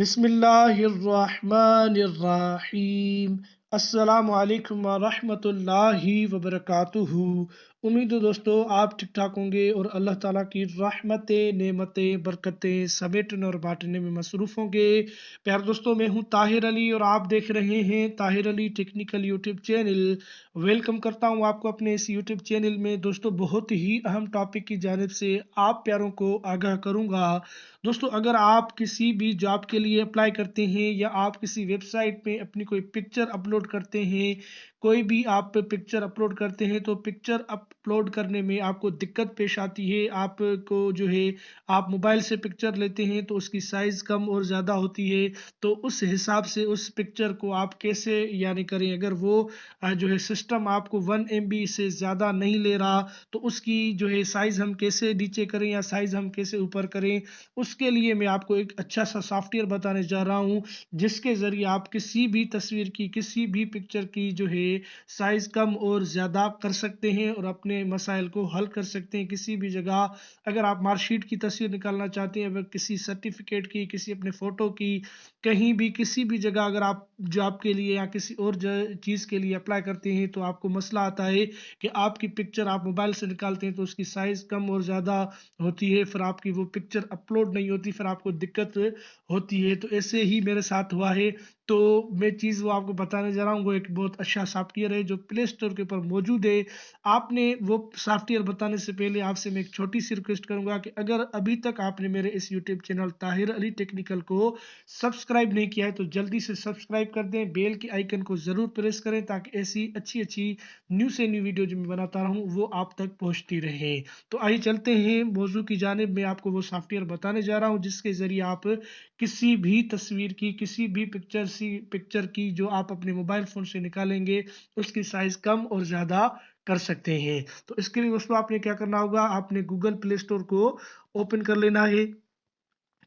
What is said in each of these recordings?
बिस्मिल्लाहिर्रहमानिर्रहीम। अस्सलामु अलैकुम वरहमतुल्लाहि वबरकातुहू। उम्मीद है दोस्तों आप ठीक ठाक होंगे और अल्लाह ताला की रहमतें नेमतें बरकतें समेटने और बांटने में मसरूफ़ होंगे। प्यारे दोस्तों, मैं हूं ताहिर अली और आप देख रहे हैं Tahir Ali technical YouTube channel. Welcome करता हूं आपको अपने इस यूट्यूब चैनल में। दोस्तों, बहुत ही अहम टॉपिक की जानिब से आप प्यारों को आगाह करूंगा। दोस्तों, अगर आप किसी भी जॉब के लिए अप्लाई करते हैं या आप किसी वेबसाइट पे अपनी कोई पिक्चर अपलोड करते हैं, कोई भी आप पिक्चर अपलोड करते हैं, तो पिक्चर अपलोड करने में आपको दिक्कत पेश आती है। आपको जो है, आप मोबाइल से पिक्चर लेते हैं तो उसकी साइज़ कम और ज़्यादा होती है। तो उस हिसाब से उस पिक्चर को आप कैसे यानी करें, अगर वो जो है सिस्टम आपको 1 MB से ज़्यादा नहीं ले रहा, तो उसकी जो है साइज़ हम कैसे नीचे करें या साइज़ हम कैसे ऊपर करें, उसके लिए मैं आपको एक अच्छा सा सॉफ्टवेयर बताने जा रहा हूं, जिसके ज़रिए आप किसी भी तस्वीर की, किसी भी पिक्चर की जो है साइज़ कम और ज़्यादा कर सकते हैं और अपने मसाइल को हल कर सकते हैं। किसी भी जगह अगर आप मार्कशीट की तस्वीर निकालना चाहते हैं, अगर किसी सर्टिफिकेट की, किसी अपने फ़ोटो की, कहीं भी किसी भी जगह अगर आप जॉब के लिए या किसी और चीज़ के लिए अप्लाई करते हैं, तो आपको मसला आता है कि आपकी पिक्चर आप मोबाइल से निकालते हैं तो उसकी साइज़ कम और ज़्यादा होती है, फिर आपकी वो पिक्चर अपलोड नहीं होती, फिर आपको दिक्कत होती है। तो ऐसे ही मेरे साथ हुआ है। तो मैं चीज़ वो आपको बताने जा रहा हूँ, वो एक बहुत अच्छा सॉफ्टवेयर है जो प्ले स्टोर के ऊपर मौजूद है। आपने वो सॉफ्टवेयर बताने से पहले आपसे मैं एक छोटी सी रिक्वेस्ट करूंगा कि अगर अभी तक आपने मेरे इस YouTube channel Tahir Ali technical को सब्सक्राइब नहीं किया है, तो जल्दी से सब्सक्राइब कर दें, बेल के आइकन को ज़रूर प्रेस करें, ताकि ऐसी अच्छी अच्छी न्यू से न्यू वीडियो जो मैं बनाता रहूँ वो आप तक पहुँचती रहे। तो आइए चलते हैं मौजू की जानिब। मैं आपको वो सॉफ्टवेयर बताने जा रहा हूँ जिसके ज़रिए आप किसी भी तस्वीर की, किसी भी पिक्चर की जो आप अपने मोबाइल फ़ोन से निकालेंगे, उसकी साइज़ कम और ज़्यादा कर सकते हैं। तो इसके लिए दोस्तों आपने क्या करना होगा, आपने गूगल प्ले स्टोर को ओपन कर लेना है।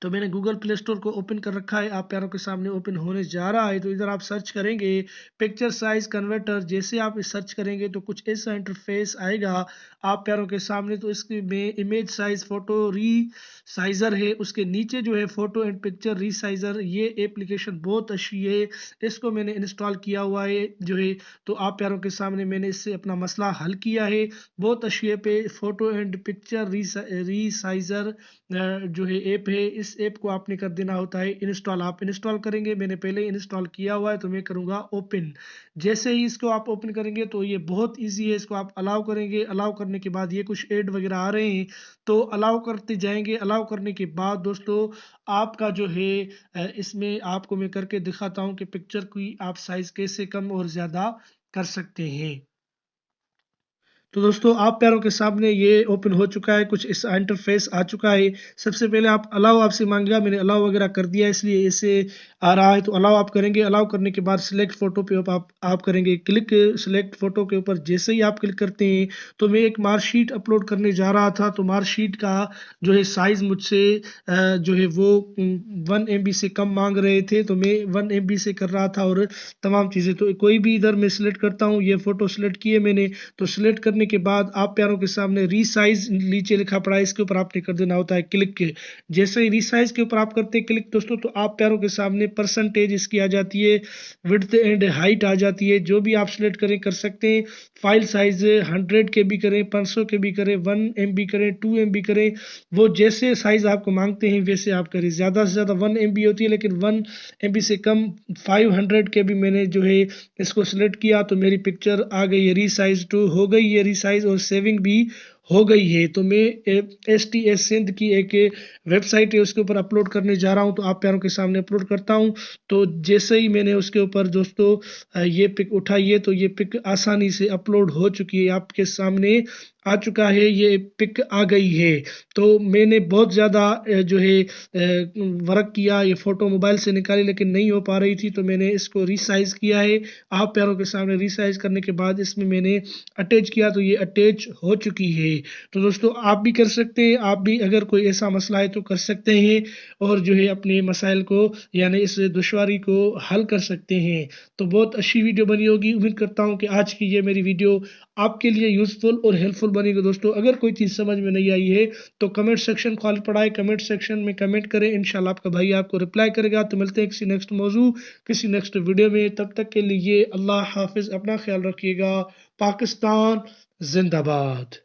तो मैंने गूगल प्ले स्टोर को ओपन कर रखा है, आप प्यारों के सामने ओपन होने जा रहा है। तो इधर आप सर्च करेंगे पिक्चर साइज कन्वर्टर। जैसे आप सर्च करेंगे तो कुछ ऐसा इंटरफेस आएगा आप प्यारों के सामने। तो इसके में इमेज साइज फोटो रीसाइजर है, उसके नीचे जो है फोटो एंड पिक्चर रीसाइजर, ये एप्लीकेशन बहुत अच्छी है, इसको मैंने इंस्टॉल किया हुआ है जो है। तो आप प्यारों के सामने मैंने इससे अपना मसला हल किया है। बहुत अच्छी ऐप है, फोटो एंड पिक्चर रीसाइजर जो है ऐप है। इस ऐप को आपने कर देना होता है इंस्टॉल। आप इंस्टॉल करेंगे, मैंने पहले इंस्टॉल किया हुआ है, तो मैं करूँगा ओपन। जैसे ही इसको आप ओपन करेंगे तो ये बहुत इजी है, इसको आप अलाउ करेंगे। अलाउ करने के बाद ये कुछ ऐड वगैरह आ रहे हैं, तो अलाउ करते जाएंगे। अलाउ करने के बाद दोस्तों आपका जो है इसमें आपको मैं करके दिखाता हूँ कि पिक्चर की आप साइज कैसे कम और ज़्यादा कर सकते हैं। तो दोस्तों आप प्यारों के सामने ये ओपन हो चुका है, कुछ इस इंटरफेस आ चुका है। सबसे पहले आप अलाउ आपसे मांगेगा, मैंने अलाउ वगैरह कर दिया इसलिए इसे आ रहा है। तो अलाउ आप करेंगे। अलाउ करने के बाद सिलेक्ट फोटो पे आप करेंगे क्लिक। सिलेक्ट फोटो के ऊपर जैसे ही आप क्लिक करते हैं, तो मैं एक मार्कशीट अपलोड करने जा रहा था। तो मार्कशीट का जो है साइज़ मुझसे जो है वो 1 MB से कम मांग रहे थे, तो मैं 1 MB से कर रहा था और तमाम चीज़ें। तो कोई भी इधर मैं सिलेक्ट करता हूँ, ये फ़ोटो सिलेक्ट किए मैंने। तो सिलेक्ट करने के बाद आप प्यारों के सामने रीसाइज नीचे लिखा पड़ा है, इसके ऊपर आपने कर देना होता है क्लिक के। जैसे ही रीसाइज के ऊपर आप करते हैं क्लिक दोस्तों, तो आप प्यारों के सामने परसेंटेज इसकी आ जाती है, विड्थ एंड हाइट आ जाती है। जो भी आप सिलेक्ट करें कर सकते हैं। फाइल साइज 100 KB करें, 500 KB करें, 1 MB करें, 2 MB करें, वो जैसे साइज आपको मांगते हैं वैसे आप करें। ज़्यादा से ज़्यादा 1 MB होती है, लेकिन 1 MB से कम 500 KB मैंने जो है इसको सिलेक्ट किया, तो मेरी पिक्चर आ गई है, रीसाइज टू हो गई है, रीसाइज और सेविंग भी हो गई है। तो मैं STS सिंध की एक वेबसाइट है उसके ऊपर अपलोड करने जा रहा हूं। तो आप प्यारों के सामने अपलोड करता हूं। तो जैसे ही मैंने उसके ऊपर दोस्तों ये पिक उठाई है, तो ये पिक आसानी से अपलोड हो चुकी है, आपके सामने आ चुका है, ये पिक आ गई है। तो मैंने बहुत ज़्यादा जो है वर्क किया, ये फ़ोटो मोबाइल से निकाली लेकिन नहीं हो पा रही थी, तो मैंने इसको रीसाइज़ किया है। आप प्यारों के सामने रीसाइज़ करने के बाद इसमें मैंने अटैच किया, तो ये अटैच हो चुकी है। तो दोस्तों आप भी कर सकते हैं, आप भी अगर कोई ऐसा मसला है तो कर सकते हैं और जो है अपने मसाइल को यानी इस दुश्वारी को हल कर सकते हैं। तो बहुत अच्छी वीडियो बनी होगी। उम्मीद करता हूँ कि आज की ये मेरी वीडियो आपके लिए यूज़फुल और हेल्पफुल बनेगी। दोस्तों अगर कोई चीज़ समझ में नहीं आई है तो कमेंट सेक्शन खाली पड़ा है, कमेंट सेक्शन में कमेंट करें, इंशाल्लाह आपका भाई आपको रिप्लाई करेगा। तो मिलते हैं किसी नेक्स्ट मौजू किसी नेक्स्ट वीडियो में, तब तक के लिए अल्लाह हाफिज़, अपना ख्याल रखिएगा। पाकिस्तान जिंदाबाद।